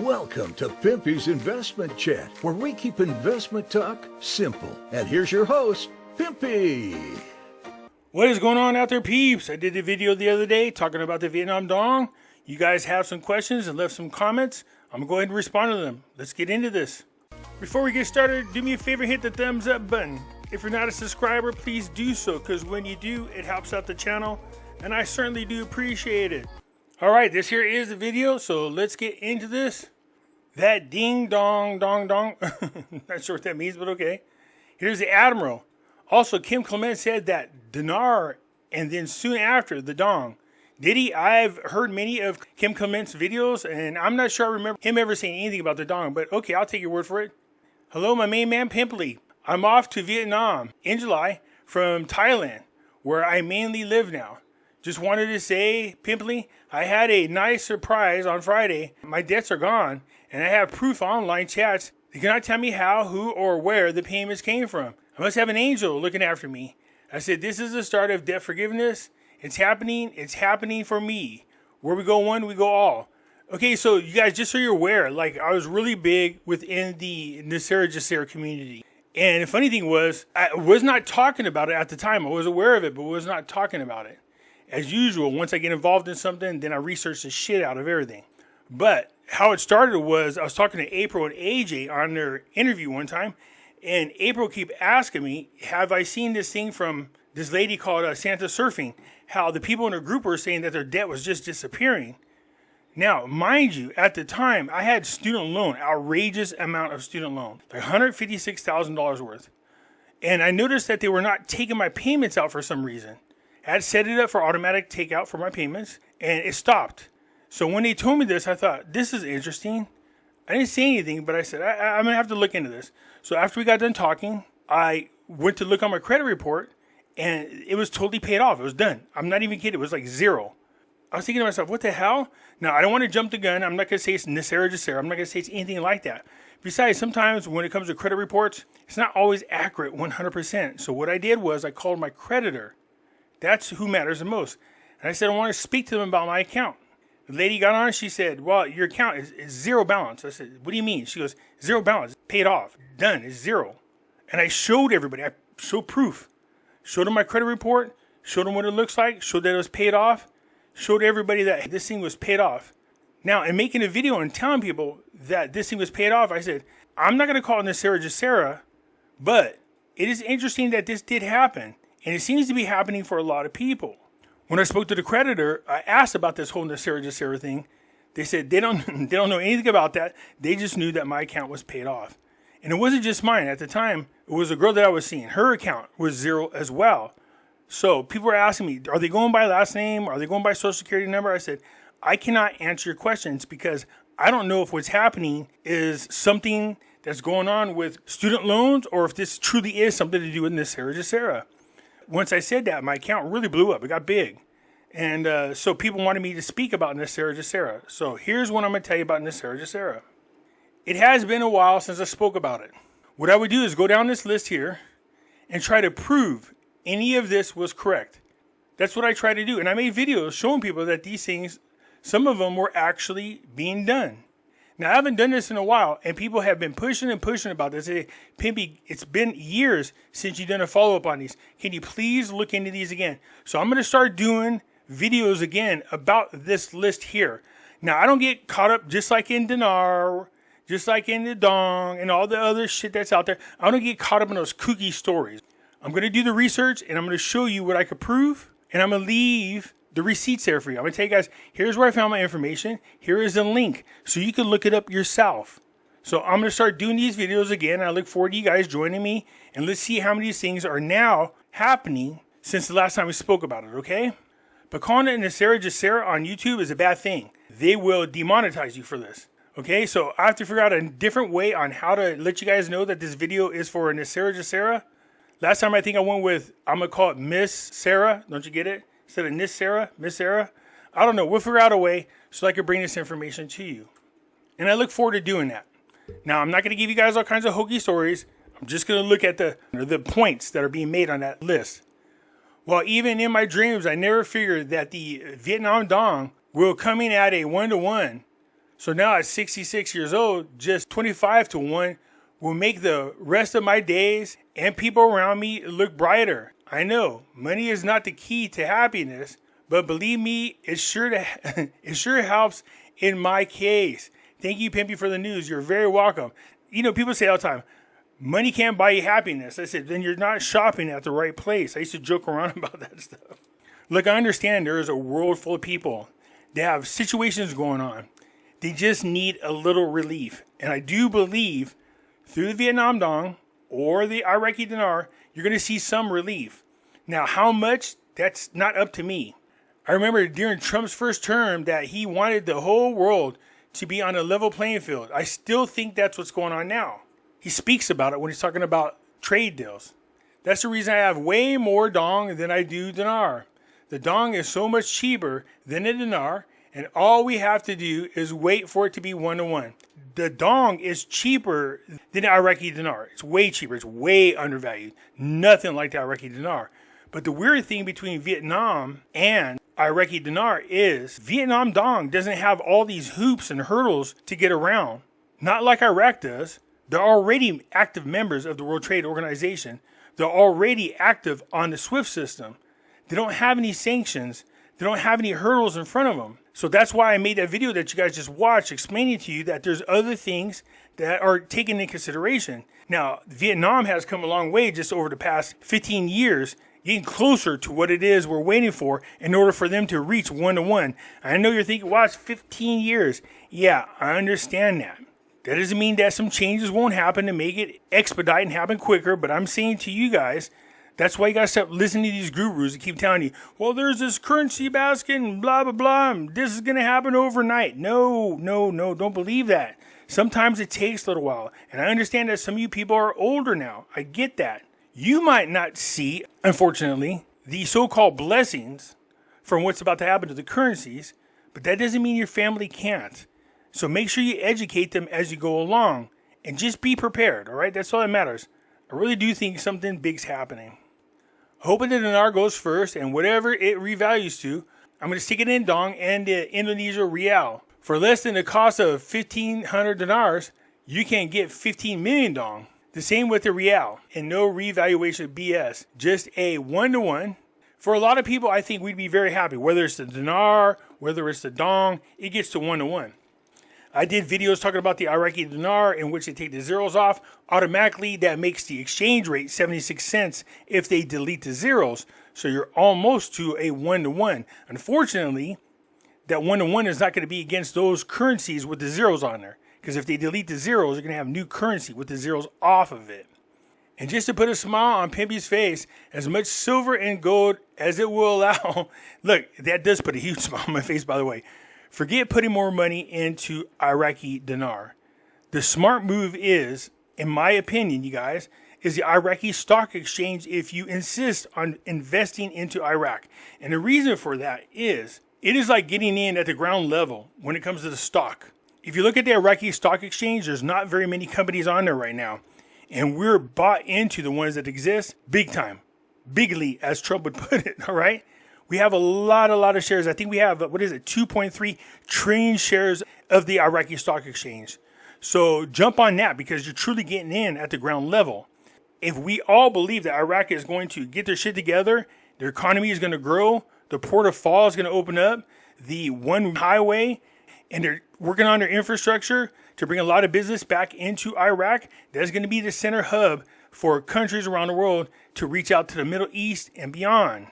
Welcome to Pimpy's Investment Chat, where we keep investment talk simple. And here's your host, Pimpy. What is going on out there, peeps? I did a video the other day talking about the Vietnam Dong. You guys have some questions and left some comments. I'm going to go ahead and respond to them. Let's get into this. Before we get started, do me a favor, hit the thumbs up button. If you're not a subscriber, please do so, because when you do, it helps out the channel, and I certainly do appreciate it. Alright, this here is the video, so let's get into this. That ding dong dong dong. Not sure what that means, but okay. Here's the Admiral. Also, Kim Clement said that dinar, and then soon after, the dong. Did he? I've heard many of Kim Clement's videos, and I'm not sure I remember him ever saying anything about the dong, but okay, I'll take your word for it. Hello, my main man, Pimply. I'm off to Vietnam in July from Thailand, where I mainly live now. Just wanted to say, Pimply, I had a nice surprise on Friday. My debts are gone, and I have proof online chats. They cannot tell me how, who, or where the payments came from. I must have an angel looking after me. I said, this is the start of debt forgiveness. It's happening for me. Where we go one, we go all. Okay, so you guys, just so you're aware, like I was really big within the Nesara community. And the funny thing was, I was not talking about it at the time. I was aware of it, but was not talking about it. As usual, once I get involved in something, then I research the shit out of everything. But how it started was I was talking to April and AJ on their interview one time, and April kept asking me, have I seen this thing from this lady called Santa Surfing, how the people in her group were saying that their debt was just disappearing. Now, mind you, at the time, I had student loan, outrageous amount of student loan, like $156,000 worth. And I noticed that they were not taking my payments out for some reason. I had set it up for automatic takeout for my payments, and it stopped. So when they told me this, I thought, this is interesting. I didn't say anything, but I said, I'm going to have to look into this. So after we got done talking, I went to look on my credit report, and it was totally paid off. It was done. I'm not even kidding. It was like zero. I was thinking to myself, what the hell? Now, I don't want to jump the gun. I'm not going to say it's Nesara. I'm not going to say it's anything like that. Besides, sometimes when it comes to credit reports, it's not always accurate 100%. So what I did was I called my creditor. That's who matters the most. And I said, I want to speak to them about my account. The lady got on. She said, well, your account is zero balance. I said, what do you mean? She goes, zero balance. Paid off. Done. It's zero. And I showed everybody. I showed proof. Showed them my credit report. Showed them what it looks like. Showed that it was paid off. Showed everybody that this thing was paid off. Now, in making a video and telling people that this thing was paid off, I said, I'm not going to call it Nesara, but it is interesting that this did happen. And it seems to be happening for a lot of people. When I spoke to the creditor, I asked about this whole Nesara thing. They said they don't know anything about that. They just knew that my account was paid off. And it wasn't just mine. At the time, it was a girl that I was seeing. Her account was zero as well. So people were asking me, are they going by last name? Are they going by social security number? I said, I cannot answer your questions because I don't know if what's happening is something that's going on with student loans or if this truly is something to do with Nesara. Once I said that, my account really blew up. It got big. And so people wanted me to speak about Nesara. So here's what I'm going to tell you about Nesara. It has been a while since I spoke about it. What I would do is go down this list here and try to prove any of this was correct. That's what I try to do. And I made videos showing people that these things, some of them were actually being done. Now, I haven't done this in a while, and people have been pushing about this. They say, Pimpy, it's been years since you've done a follow-up on these. Can you please look into these again? So I'm going to start doing videos again about this list here. Now, I don't get caught up just like in dinar, just like in the dong, and all the other shit that's out there. I don't get caught up in those kooky stories. I'm going to do the research, and I'm going to show you what I could prove, and I'm going to leave the receipts there for you. I'm going to tell you guys, here's where I found my information. Here is a link, so you can look it up yourself. So I'm going to start doing these videos again. I look forward to you guys joining me, and let's see how many of these things are now happening since the last time we spoke about it, okay? But calling it Nesara on YouTube is a bad thing. They will demonetize you for this. Okay, so I have to figure out a different way on how to let you guys know that this video is for Nesara. Last time I think I went with, I'm going to call it Miss Sarah. Don't you get it? Instead of Nesara, Miss Sarah. I don't know. We'll figure out a way so I can bring this information to you. And I look forward to doing that. Now, I'm not going to give you guys all kinds of hokey stories. I'm just going to look at the points that are being made on that list. Well, even in my dreams, I never figured that the Vietnam Dong will come in at a 1-to-1 So now at 66 years old, just 25 to 1 will make the rest of my days and people around me look brighter. I know money is not the key to happiness, but believe me, it sure helps in my case. Thank you, Pimpy, for the news. You're very welcome. You know, people say all the time, money can't buy you happiness. I said, then you're not shopping at the right place. I used to joke around about that stuff. Look, I understand there is a world full of people. They have situations going on. They just need a little relief. And I do believe through the Vietnam Dong or the Iraqi dinar, you're going to see some relief. Now, how much? That's not up to me. I remember during Trump's first term that he wanted the whole world to be on a level playing field. I still think that's what's going on now. He speaks about it when he's talking about trade deals. That's the reason I have way more dong than I do dinar. The dong is so much cheaper than the dinar, and all we have to do is wait for it to be 1-to-1. The dong is cheaper than the Iraqi dinar. It's way cheaper. It's way undervalued. Nothing like the Iraqi dinar. But the weird thing between Vietnam and Iraqi dinar is Vietnam dong doesn't have all these hoops and hurdles to get around. Not like Iraq does. They're already active members of the World Trade Organization. They're already active on the SWIFT system. They don't have any sanctions. They don't have any hurdles in front of them. So that's why I made that video that you guys just watched explaining to you that there's other things that are taken into consideration. Now, Vietnam has come a long way just over the past 15 years, getting closer to what it is we're waiting for in order for them to reach 1-to-1. I know you're thinking, wow, it's 15 years. Yeah, I understand that. That doesn't mean that some changes won't happen to make it expedite and happen quicker, but I'm saying to you guys, that's why you got to stop listening to these gurus that keep telling you, well, there's this currency basket and blah, blah, blah. And this is going to happen overnight. No, don't believe that. Sometimes it takes a little while. And I understand that some of you people are older now. I get that. You might not see, unfortunately, the so-called blessings from what's about to happen to the currencies, but that doesn't mean your family can't. So make sure you educate them as you go along and just be prepared. All right. That's all that matters. I really do think something big's happening. Hoping the dinar goes first, and whatever it revalues to, I'm going to stick it in dong and the Indonesia real. For less than the cost of 1,500 dinars, you can get 15 million dong. The same with the real, and no revaluation BS. Just a 1-to-1. For a lot of people, I think we'd be very happy. Whether it's the dinar, whether it's the dong, it gets to 1-to-1. I did videos talking about the Iraqi dinar in which they take the zeros off. Automatically, that makes the exchange rate 76 cents if they delete the zeros. So you're almost to a 1-to-1. Unfortunately, that 1-to-1 is not going to be against those currencies with the zeros on there. Because if they delete the zeros, you're going to have new currency with the zeros off of it. And just to put a smile on Pimpy's face, as much silver and gold as it will allow. Look, that does put a huge smile on my face, by the way. Forget putting more money into Iraqi dinar. The smart move is, in my opinion, you guys, is the Iraqi stock exchange if you insist on investing into Iraq. And the reason for that is, it is like getting in at the ground level when it comes to the stock. If you look at the Iraqi stock exchange, there's not very many companies on there right now. And we're bought into the ones that exist big time. Bigly, as Trump would put it, all right? We have a lot of shares. I think we have, 2.3 trillion shares of the Iraqi stock exchange. So jump on that because you're truly getting in at the ground level. If we all believe that Iraq is going to get their shit together, their economy is going to grow, the port of Fall is going to open up, the one highway, and they're working on their infrastructure to bring a lot of business back into Iraq, that's going to be the center hub for countries around the world to reach out to the Middle East and beyond.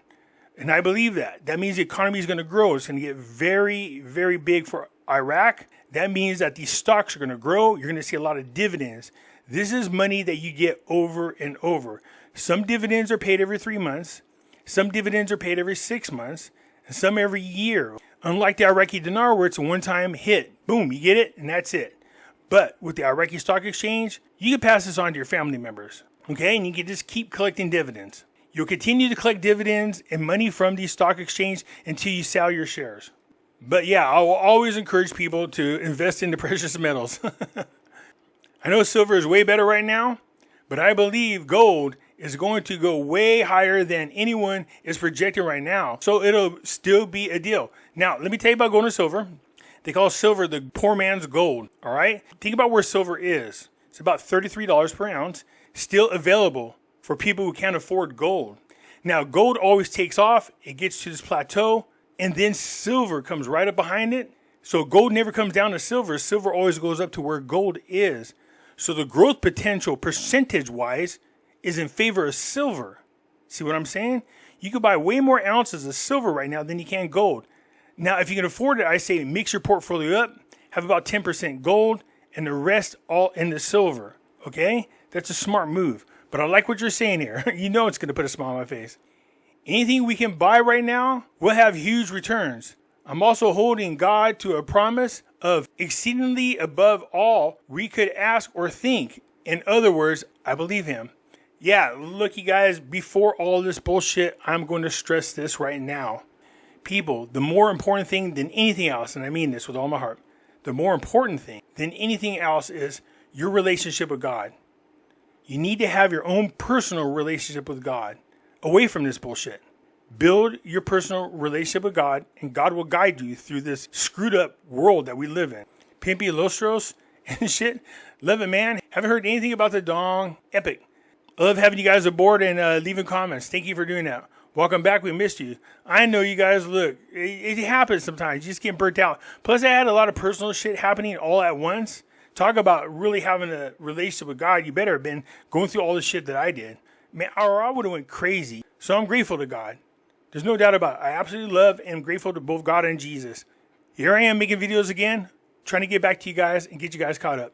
And I believe that. That means the economy is going to grow. It's going to get very, very big for Iraq. That means that these stocks are going to grow. You're going to see a lot of dividends. This is money that you get over and over. Some dividends are paid every 3 months. Some dividends are paid every 6 months. And some every year. Unlike the Iraqi dinar where it's a one-time hit. Boom, you get it and that's it. But with the Iraqi stock exchange, you can pass this on to your family members. Okay? And you can just keep collecting dividends. You'll continue to collect dividends and money from the stock exchange until you sell your shares. But yeah, I will always encourage people to invest in the precious metals. I know silver is way better right now, but I believe gold is going to go way higher than anyone is projecting right now. So it'll still be a deal. Now, let me tell you about gold and silver. They call silver the poor man's gold, all right? Think about where silver is. It's about $33 per ounce, still available for people who can't afford gold. Now, gold always takes off. It gets to this plateau, and then silver comes right up behind it. So gold never comes down to silver. Silver always goes up to where gold is. So the growth potential, percentage-wise, is in favor of silver. See what I'm saying? You could buy way more ounces of silver right now than you can gold. Now, if you can afford it, I say mix your portfolio up, have about 10% gold, and the rest all in the silver. Okay? That's a smart move. But I like what you're saying here. You know it's going to put a smile on my face. Anything we can buy right now will have huge returns. I'm also holding God to a promise of exceedingly above all we could ask or think. In other words, I believe him. Yeah, look, you guys, before all this bullshit, I'm going to stress this right now. People, the more important thing than anything else, and I mean this with all my heart, the more important thing than anything else is your relationship with God. You need to have your own personal relationship with God, away from this bullshit. Build your personal relationship with God, and God will guide you through this screwed up world that we live in. Pimpy Lostros and shit. Love it, man. Haven't heard anything about the dong. Epic. I love having you guys aboard and leaving comments. Thank you for doing that. Welcome back. We missed you. I know you guys, look, it happens sometimes. You just get burnt out. Plus, I had a lot of personal shit happening all at once. Talk about really having a relationship with God. You better have been going through all the shit that I did. Man, or I would have went crazy. So I'm grateful to God. There's no doubt about it. I absolutely love and am grateful to both God and Jesus. Here I am making videos again, trying to get back to you guys and get you guys caught up.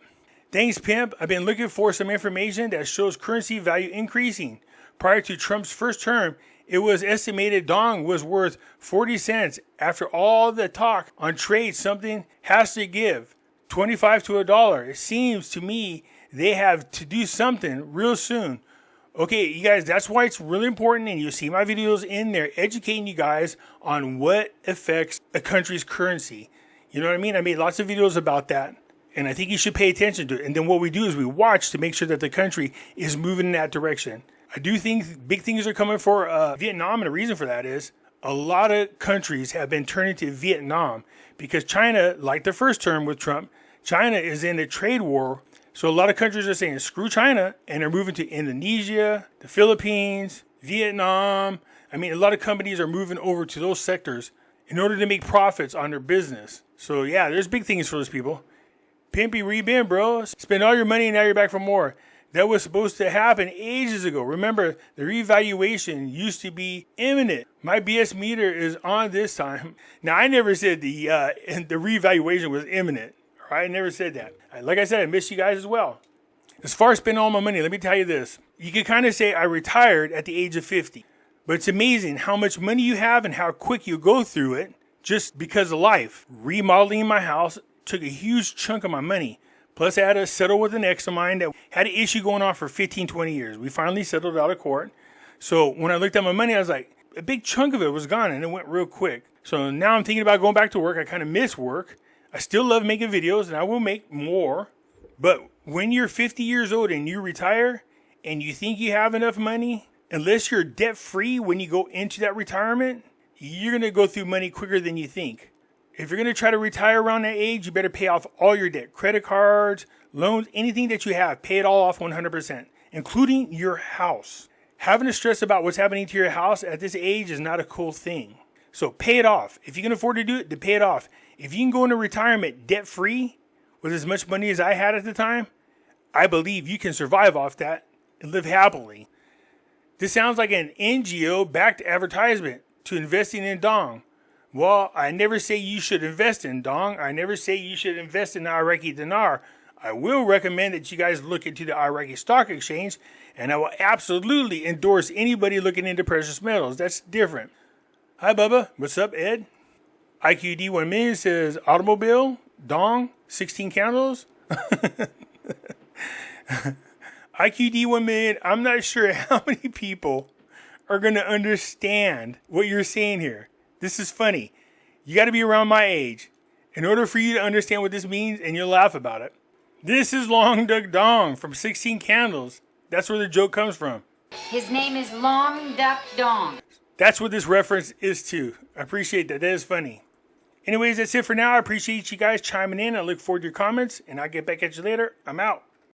Thanks, Pimp. I've been looking for some information that shows currency value increasing. Prior to Trump's first term, it was estimated dong was worth 40 cents. After all the talk on trade, something has to give. 25 to $1. It seems to me they have to do something real soon. Okay, you guys, that's why it's really important, and you see my videos in there educating you guys on what affects a country's currency. You know what I mean? I made lots of videos about that, and I think you should pay attention to it. And then what we do is we watch to make sure that the country is moving in that direction. I do think big things are coming for Vietnam, and the reason for that is a lot of countries have been turning to Vietnam because China, like the first term with Trump, China is in a trade war. So a lot of countries are saying, screw China, and they're moving to Indonesia, the Philippines, Vietnam. I mean, a lot of companies are moving over to those sectors in order to make profits on their business. So yeah, there's big things for those people. Pimpy, where you been, bro? Spend all your money and now you're back for more. That was supposed to happen ages ago. Remember, the revaluation used to be imminent. My BS meter is on this time. Now, I never said the revaluation was imminent. All right, I never said that. Like I said, I miss you guys as well. As far as spending all my money, let me tell you this. You can kind of say I retired at the age of 50. But it's amazing how much money you have and how quick you go through it just because of life. Remodeling my house took a huge chunk of my money. Plus, I had to settle with an ex of mine that had an issue going on for 15, 20 years. We finally settled out of court. So when I looked at my money, I was like, a big chunk of it was gone, and it went real quick. So now I'm thinking about going back to work. I kind of miss work. I still love making videos, and I will make more. But when you're 50 years old and you retire, and you think you have enough money, unless you're debt-free when you go into that retirement, you're going to go through money quicker than you think. If you're going to try to retire around that age, you better pay off all your debt. Credit cards, loans, anything that you have, pay it all off 100%, including your house. Having to stress about what's happening to your house at this age is not a cool thing. So pay it off. If you can afford to do it, then pay it off. If you can go into retirement debt-free with as much money as I had at the time, I believe you can survive off that and live happily. This sounds like an NGO-backed advertisement to investing in dong. Well, I never say you should invest in dong. I never say you should invest in the Iraqi dinar. I will recommend that you guys look into the Iraqi stock exchange, and I will absolutely endorse anybody looking into precious metals. That's different. Hi, Bubba. What's up, Ed? IQD 1 million says automobile, dong, 16 candles. IQD 1 million, I'm not sure how many people are going to understand what you're saying here. This is funny. You got to be around my age in order for you to understand what this means, and you'll laugh about it. This is Long Duck Dong from 16 Candles. That's where the joke comes from. His name is Long Duck Dong. That's what this reference is to. I appreciate that. That is funny. Anyways, that's it for now. I appreciate you guys chiming in. I look forward to your comments, and I'll get back at you later. I'm out.